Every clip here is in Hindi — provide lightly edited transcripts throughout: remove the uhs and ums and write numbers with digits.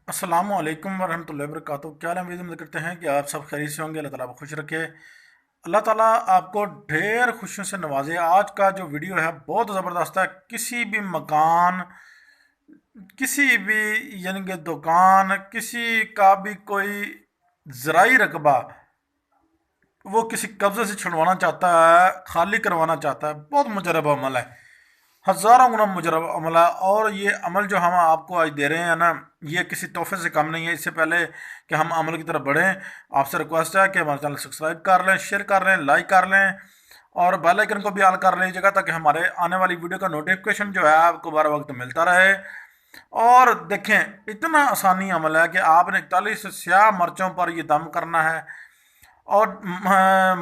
अस्सलामुअलैकुम वरहमतुल्लाहि वबरकातुहू। क्या हाल है? उम्मीद करते हैं कि आप सब खैरियत से होंगे। अल्लाह ताला आपको खुश रखे। अल्लाह ताला आपको ढेर खुशियों से नवाजे। आज का जो वीडियो है बहुत ज़बरदस्त है। किसी भी मकान, किसी भी यानी कि दुकान, किसी का भी कोई ज़राई रकबा वो किसी कब्ज़े से छुड़वाना चाहता है, खाली करवाना चाहता है, बहुत मुजरब अमल है। हज़ारों गुना मुजरब अमल है। और ये अमल जो हम आपको आज दे रहे हैं ना, ये किसी तोहफे से कम नहीं है। इससे पहले कि हम अमल की तरफ बढ़ें, आपसे रिक्वेस्ट है कि हमारे चैनल सब्सक्राइब कर लें, शेयर कर लें, लाइक कर लें और बेल आइकन को भी ऑल कर लीजिएगा ताकि हमारे आने वाली वीडियो का नोटिफिकेशन जो है आपको बार वक्त मिलता रहे। और देखें, इतना आसानी अमल है कि आपने 41 स्याह मिर्चों पर ये दम करना है और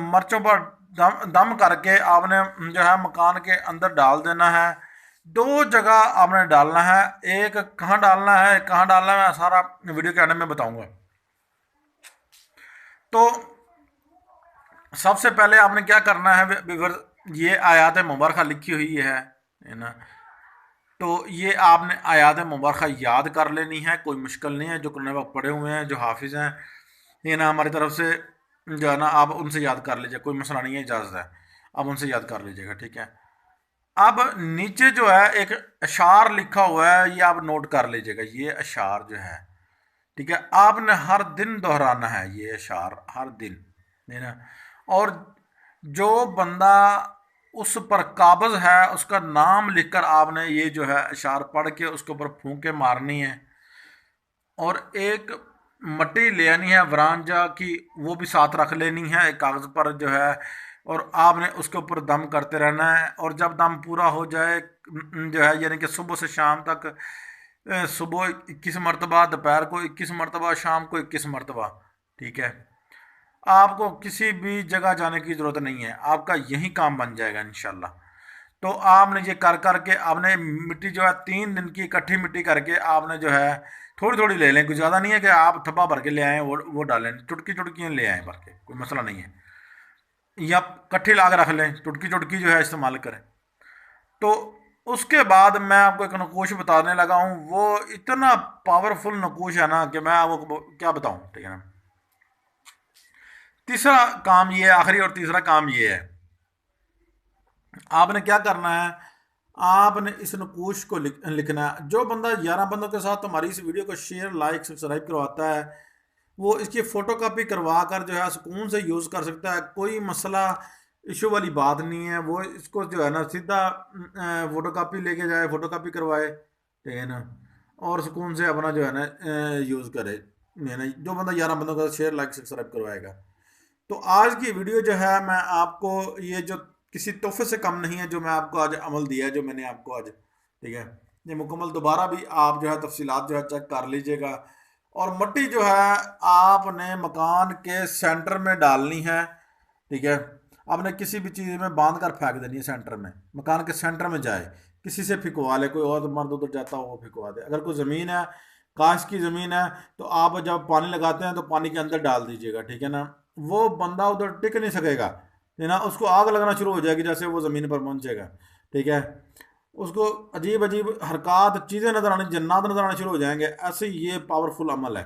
मिर्चों पर दम करके आपने जो है मकान के अंदर डाल देना है। दो जगह आपने डालना है, एक कहाँ डालना है, कहाँ डालना है, मैं सारा वीडियो के एंड में बताऊंगा। तो सबसे पहले आपने क्या करना है व्यूअर, ये आयात मुबारक लिखी हुई है ना। तो ये आपने आयात मुबारक याद कर लेनी है, कोई मुश्किल नहीं है। जो कुरान पाक पढ़े हुए हैं, जो हाफिज़ हैं, ये ना हमारी तरफ से जो है ना, आप उनसे याद कर लीजिए, कोई मसला नहीं है, इजाज़त है, आप उनसे याद कर लीजिएगा, ठीक है। अब नीचे जो है एक अशार लिखा हुआ है, ये आप नोट कर लीजिएगा। ये अशार जो है, ठीक है, आपने हर दिन दोहराना है ये अशार, हर दिन, है ना। और जो बंदा उस पर काबज है उसका नाम लिखकर आपने ये जो है अशार पढ़ के उसके ऊपर फूंके मारनी है। और एक मट्टी ले आनी है वरांजा की, वो भी साथ रख लेनी है एक कागज़ पर जो है। और आपने उसके ऊपर दम करते रहना है। और जब दम पूरा हो जाए जो है, यानी कि सुबह से शाम तक, सुबह 21 मरतबा, दोपहर को 21 मरतबा, शाम को 21 मरतबा, ठीक है। आपको किसी भी जगह जाने की ज़रूरत नहीं है, आपका यही काम बन जाएगा इंशाल्लाह। तो आपने ये कर करके आपने मिट्टी जो है 3 दिन की इकट्ठी मिट्टी करके आपने जो है थोड़ी थोड़ी ले लें, कुछ ज़्यादा नहीं है कि आप थप्पा भर के ले आएँ, वो डालें, चुटकी चुटकी ले आएँ भर के, कोई मसला नहीं है। या कट्ठी ला के रख लें, चुटकी चुटकी जो है इस्तेमाल करें। तो उसके बाद मैं आपको एक नकूश बताने लगा हूँ, वो इतना पावरफुल नकूश है ना कि मैं आपको क्या बताऊँ, ठीक है ना। तीसरा काम ये है, आखिरी और तीसरा काम ये है, आपने क्या करना है, आपने इस नकूश को लिखना है। जो बंदा 11 बंदों के साथ हमारी इस वीडियो को शेयर, लाइक, सब्सक्राइब करवाता है, वो इसकी फ़ोटो कापी करवा कर जो है सुकून से यूज़ कर सकता है। कोई मसला इशू वाली बात नहीं है। वो इसको जो है ना सीधा फ़ोटो कापी लेके जाए, फ़ोटो कापी करवाए, ठीक है ना, और सुकून से अपना जो है ना यूज़ करे, है ना। जो बंदा 11 बंदों का शेयर, लाइक, सब्सक्राइब करवाएगा। तो आज की वीडियो जो है, मैं आपको ये जो किसी तोहफे से कम नहीं है जो मैं आपको आज अमल दिया है, जो मैंने आपको आज, ठीक है, ये मुकम्मल दोबारा भी आप जो है तफसीलात जो है चेक कर लीजिएगा। और मिट्टी जो है आपने मकान के सेंटर में डालनी है, ठीक है। आपने किसी भी चीज़ में बांध कर फेंक देनी है सेंटर में, मकान के सेंटर में जाए, किसी से फिकवा ले, कोई और मर्द उधर जाता हो वो फिकवा दे। अगर कोई ज़मीन है, काश की ज़मीन है, तो आप जब पानी लगाते हैं तो पानी के अंदर डाल दीजिएगा, ठीक है ना। वो बंदा उधर टिक नहीं सकेगा, है ना, उसको आग लगना शुरू हो जाएगी जैसे वो ज़मीन पर पहुंचेगा, ठीक है। उसको अजीब अजीब हरकत, चीज़ें नजर आनी, जन्नात नजर आने शुरू हो जाएंगे। ऐसे ये पावरफुल अमल है,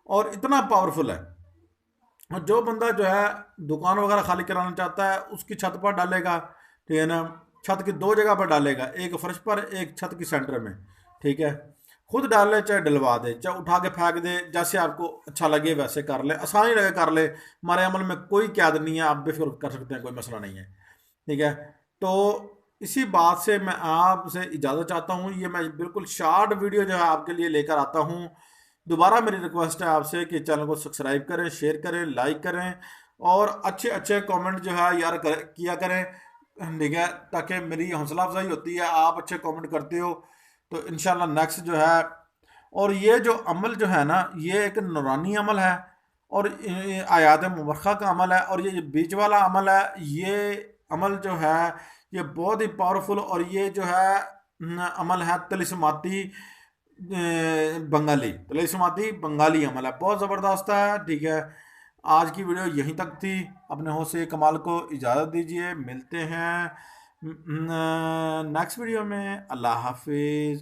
और इतना पावरफुल है। और जो बंदा जो है दुकान वगैरह खाली कराना चाहता है, उसकी छत पर डालेगा, ठीक है ना। छत की दो जगह पर डालेगा, एक फर्श पर, एक छत की सेंटर में, ठीक है। खुद डाल ले चाहे डलवा दे, चाहे उठा के फेंक दे, जैसे आपको अच्छा लगे वैसे कर ले, आसानी लगे कर ले। हमारे अमल में कोई कैद नहीं है, आप बेफिक्र कर सकते हैं, कोई मसला नहीं है, ठीक है। तो इसी बात से मैं आपसे इजाज़त चाहता हूँ। ये मैं बिल्कुल शॉर्ट वीडियो जो है आपके लिए लेकर आता हूँ। दोबारा मेरी रिक्वेस्ट है आपसे कि चैनल को सब्सक्राइब करें, शेयर करें, लाइक करें और अच्छे अच्छे कमेंट जो है यार किया करें, ठीक है, ताकि मेरी हौसला अफजाई होती है। आप अच्छे कमेंट करते हो तो इंशाल्लाह नेक्स्ट जो है। और ये जो अमल जो है ना, ये एक नूरानी अमल है, और ये आयात मुबरक़ा का अमल है। और ये बीच वाला अमल है, ये अमल जो है ये बहुत ही पावरफुल, और ये जो है अमल है तिलिस्माती बंगाली, तिलिस्माती बंगाली अमल है, बहुत ज़बरदस्त है, ठीक है। आज की वीडियो यहीं तक थी। अपने होश से कमाल को इजाज़त दीजिए, मिलते हैं नेक्स्ट वीडियो में। अल्लाह हाफिज़।